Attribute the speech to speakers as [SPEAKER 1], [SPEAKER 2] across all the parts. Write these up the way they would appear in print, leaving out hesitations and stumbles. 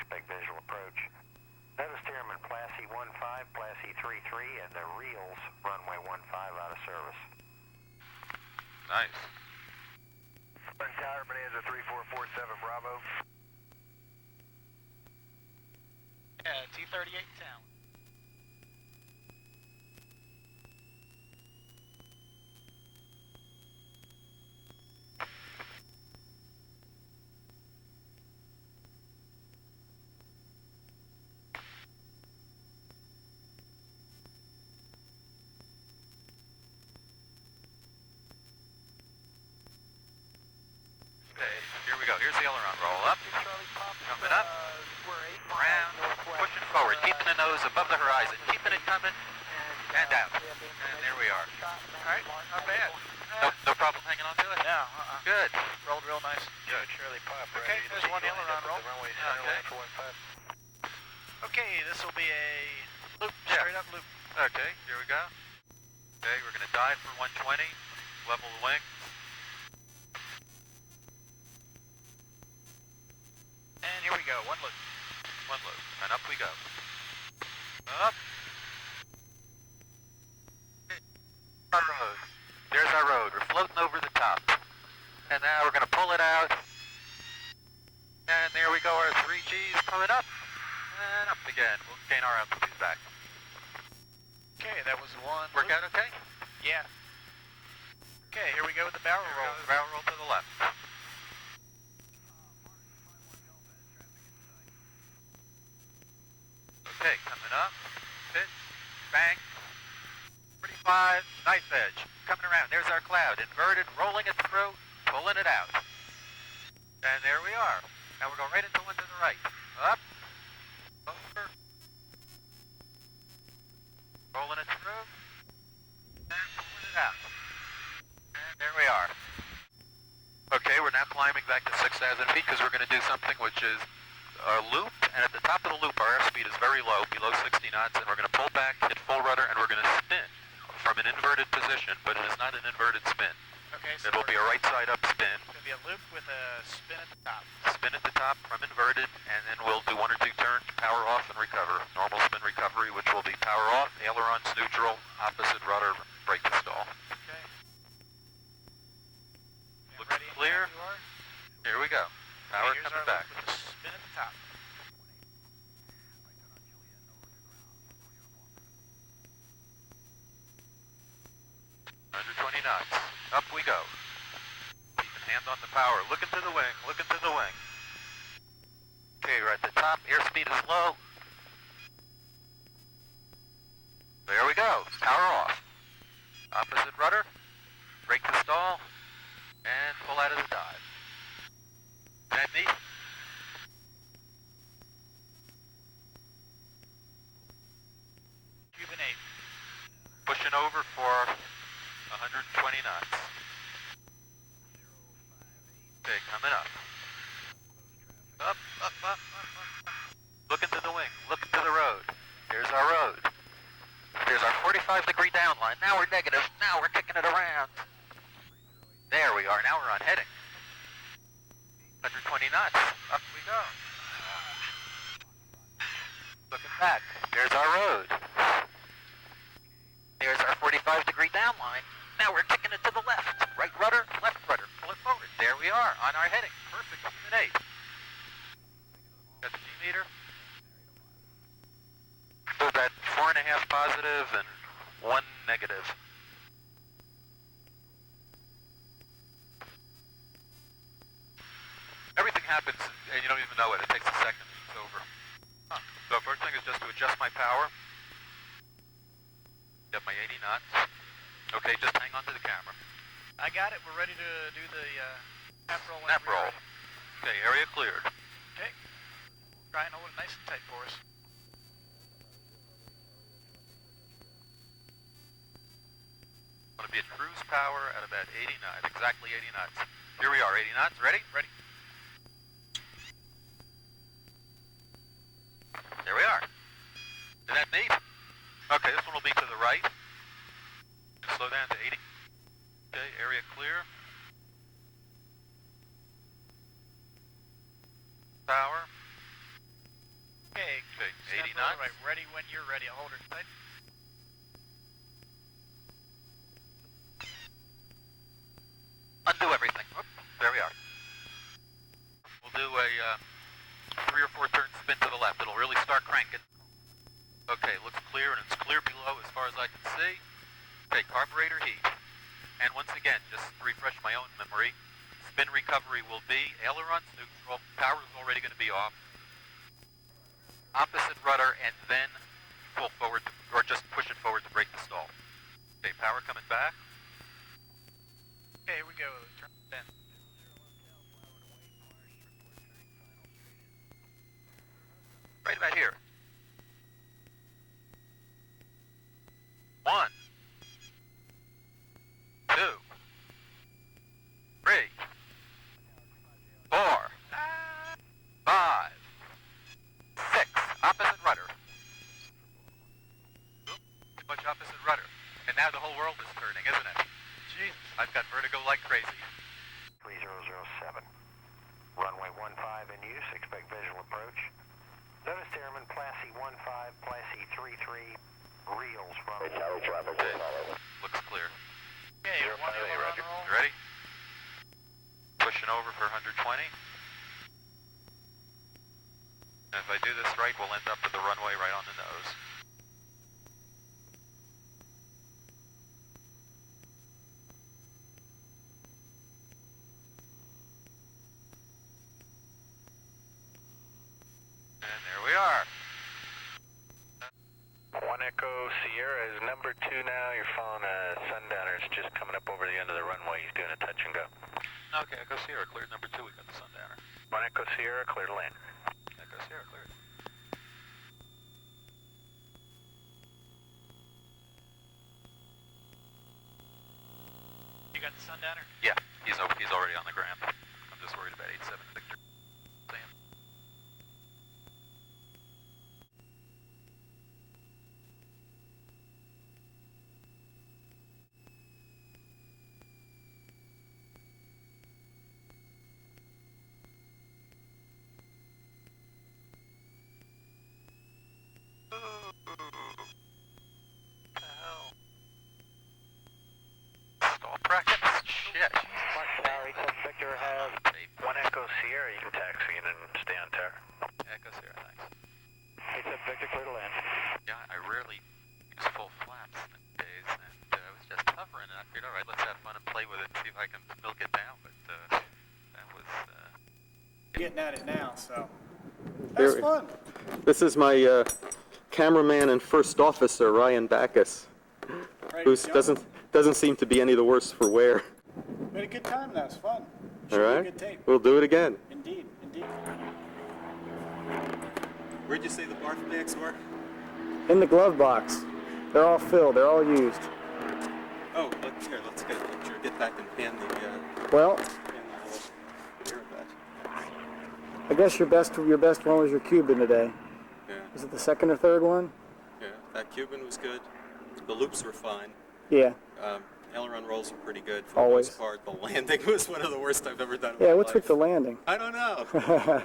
[SPEAKER 1] expect visual approach. Notice Steerman Plassey 15, Plassey 33, and the reels runway 15 out of service.
[SPEAKER 2] Nice.
[SPEAKER 1] Tower, Bonanza 3447 Bravo.
[SPEAKER 3] Yeah, T-38 town.
[SPEAKER 2] Here we go. Here's the aileron. Roll up. Coming up. Around. Pushing forward. Keeping the nose above the horizon. Keeping it coming. And down. And there we are.
[SPEAKER 3] Alright, not bad.
[SPEAKER 2] No problem hanging on to it?
[SPEAKER 3] No,
[SPEAKER 2] Good.
[SPEAKER 3] rolled real nice.
[SPEAKER 2] Good.
[SPEAKER 3] Okay, there's one aileron roll.
[SPEAKER 2] Okay.
[SPEAKER 3] Okay, this will be a loop,
[SPEAKER 2] Yeah.
[SPEAKER 3] straight up loop.
[SPEAKER 2] Okay, here we go. Okay, we're going to dive for 120. Level the wing.
[SPEAKER 3] And here we go, one loop.
[SPEAKER 2] One loop. And up we go. Up. Our road. There's our road. We're floating over the top. And now we're going to pull it out. And there we go, our 3Gs coming up. And up again. We'll gain our altitude back.
[SPEAKER 3] Okay, that was one
[SPEAKER 2] Work
[SPEAKER 3] loop.
[SPEAKER 2] out okay?
[SPEAKER 3] Yeah. Okay, here we go with the barrel
[SPEAKER 2] Here we
[SPEAKER 3] roll.
[SPEAKER 2] go, the barrel roll to the left. Okay, coming up. Pitch. Bang. 45. Nice edge. Coming around. There's our cloud. Inverted. Rolling it through. Pulling it out. And there we are. Now we're going right into one to the right. Up. Over. Rolling it through. And pulling it out. And there we are. Okay, we're now climbing back to 6,000 feet because we're going to do something which is a loop, and at the top of the loop our airspeed is very low, below 60 knots, and we're going to pull back, hit full rudder, and we're going to spin from an inverted position, but it is not an inverted spin.
[SPEAKER 3] Okay, so
[SPEAKER 2] It'll be a right side up spin.
[SPEAKER 3] It's going to be a loop with a spin at the top.
[SPEAKER 2] Spin at the top from inverted, and then we'll do 1 or 2 turns, power off and recover. Normal spin recovery, which will be power off, ailerons neutral, opposite rudder, brake to stall.
[SPEAKER 3] Okay.
[SPEAKER 2] Looks
[SPEAKER 3] Ready and
[SPEAKER 2] clear.
[SPEAKER 3] you are?
[SPEAKER 2] Here we go. Power
[SPEAKER 3] Okay, here's
[SPEAKER 2] coming
[SPEAKER 3] our
[SPEAKER 2] back.
[SPEAKER 3] loop with the spin at the top.
[SPEAKER 2] 120 knots. Up we go. Keeping hand on the power. Looking to the wing. Looking to the wing. Okay, we're at the top. Airspeed is low. There we go. Power off. Opposite rudder. Brake to stall. And pull out of the dive. Is that neat?
[SPEAKER 3] Cuban 8.
[SPEAKER 2] Pushing over for 120 knots. Okay, coming up. Up, up, up, up, up. Looking to the wing, looking to the road. Here's our road. There's our 45-degree downline. Now we're negative. Now we're kicking it around. There we are. Now we're on heading. 120 knots. Up we go. Looking back. There's our road. There's our 45-degree downline. Now we're kicking it to the left. Right rudder, left rudder. Pull it forward. There we are on our heading. Perfect. Cuban 8. Got the G-meter. So that 4.5 positive and 1 negative. Everything happens and you don't even know it. It takes a second and it's over. Huh. So first thing is just to adjust my power. Get my 80 knots. Okay, just hang on to the camera.
[SPEAKER 3] I got it. We're ready to do the nap roll.
[SPEAKER 2] Nap roll. Okay, area cleared.
[SPEAKER 3] Okay. Try and hold it nice and tight for us.
[SPEAKER 2] Going to be at cruise power at about 80 knots, exactly 80 knots. Here we are, 80 knots. Ready?
[SPEAKER 3] Ready.
[SPEAKER 2] There we are. Isn't that neat? Okay, this one will be to the right. Slow down to 80. Okay, area clear. Power.
[SPEAKER 3] Okay,
[SPEAKER 2] Okay,
[SPEAKER 3] stand
[SPEAKER 2] 80
[SPEAKER 3] for the
[SPEAKER 2] knots.
[SPEAKER 3] right. Ready when you're ready. I'll hold her tight.
[SPEAKER 2] Undo everything. Whoop, there we are. We'll do a 3 or 4 turn spin to the left. It'll really start cranking. Okay, looks clear, and it's clear below as far as I can see. Okay, carburetor heat. And once again, just to refresh my own memory, spin recovery will be ailerons neutral, power is already going to be off, opposite rudder, and then pull forward, or just push it forward to break the stall. Okay, power coming back.
[SPEAKER 3] Okay, here we go. Turn it in.
[SPEAKER 2] Right about here. 1, 2, 3, 4, 5, 6. Opposite rudder. Oop, too much opposite rudder. And now the whole world is turning, isn't it?
[SPEAKER 3] Jesus.
[SPEAKER 2] I've got vertigo like crazy.
[SPEAKER 1] 3007. Runway 15 in use. Expect visual approach. Notice airman Classy 15, Classy 33. Reels from
[SPEAKER 2] Looks clear.
[SPEAKER 3] Okay, you're one aileron roll.
[SPEAKER 2] You ready? Pushing over for 120. And if I do this right, we'll end up with the runway right on the nose. And there we are.
[SPEAKER 4] 1 Echo Sierra is number 2 now. You're following a Sundowner. It's just coming up over the end of the runway. He's doing a touch and go.
[SPEAKER 2] Okay, Echo Sierra cleared number 2. We got the Sundowner.
[SPEAKER 4] 1 Echo Sierra, clear to land.
[SPEAKER 2] Echo Sierra cleared.
[SPEAKER 3] You got the Sundowner?
[SPEAKER 2] Yeah, he's already on the ground. I'm just worried about 87 Victor. Sam. What the hell? Stall brackets? Shit.
[SPEAKER 4] Mark Tower, Victor has 1 Echo Sierra. You can taxi in and stay on tower.
[SPEAKER 2] Echo Sierra, thanks.
[SPEAKER 4] 87 Victor, clear to land.
[SPEAKER 2] Yeah, I rarely use full flaps these days, and I was just hovering, and I figured, all right, let's have fun and play with it and see if I can milk it down, but that was...
[SPEAKER 5] Getting at it now, so that's fun.
[SPEAKER 6] This is my cameraman and first officer, Ryan Backus,
[SPEAKER 5] Right,
[SPEAKER 6] who
[SPEAKER 5] young.
[SPEAKER 6] doesn't seem to be any the worse for wear.
[SPEAKER 5] We had a good time. That was fun.
[SPEAKER 6] All
[SPEAKER 5] Should be a
[SPEAKER 6] right,
[SPEAKER 5] good tape.
[SPEAKER 6] we'll do it again.
[SPEAKER 5] Indeed, indeed.
[SPEAKER 7] Where'd you say the barf bags were?
[SPEAKER 8] In the glove box. They're all filled. They're all used.
[SPEAKER 7] Oh, let's get a picture. Get back and pan the
[SPEAKER 8] Well,
[SPEAKER 7] Aerobat.
[SPEAKER 8] I guess your best one was your Cuban today.
[SPEAKER 7] Yeah,
[SPEAKER 8] Was it the second or third one?
[SPEAKER 7] yeah. That Cuban was good. The loops were fine.
[SPEAKER 8] Yeah.
[SPEAKER 7] Aileron rolls were pretty good for
[SPEAKER 8] Always.
[SPEAKER 7] the most part. The landing was one of the worst I've ever done in
[SPEAKER 8] Yeah.
[SPEAKER 7] my
[SPEAKER 8] What's with
[SPEAKER 7] life.
[SPEAKER 8] the landing?
[SPEAKER 7] I don't know.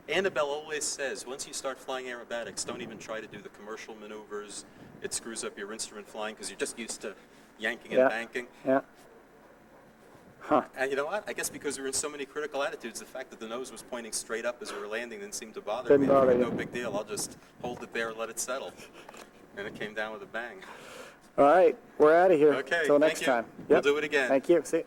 [SPEAKER 7] Annabelle always says, once you start flying aerobatics, don't even try to do the commercial maneuvers. It screws up your instrument flying because you're just used to yanking and
[SPEAKER 8] Yeah.
[SPEAKER 7] banking.
[SPEAKER 8] Yeah. Huh.
[SPEAKER 7] And you know what? I guess because we were in so many critical attitudes, the fact that the nose was pointing straight up as we were landing didn't seem to bother
[SPEAKER 8] Didn't
[SPEAKER 7] me. I
[SPEAKER 8] bother
[SPEAKER 7] figured,
[SPEAKER 8] you.
[SPEAKER 7] no big deal. I'll just hold it there and let it settle. And it came down with a bang.
[SPEAKER 8] All right. We're out of here.
[SPEAKER 7] Okay,
[SPEAKER 8] Till
[SPEAKER 7] thank
[SPEAKER 8] next
[SPEAKER 7] you.
[SPEAKER 8] time.
[SPEAKER 7] We'll
[SPEAKER 8] Yep.
[SPEAKER 7] do it again.
[SPEAKER 8] Thank you. See you.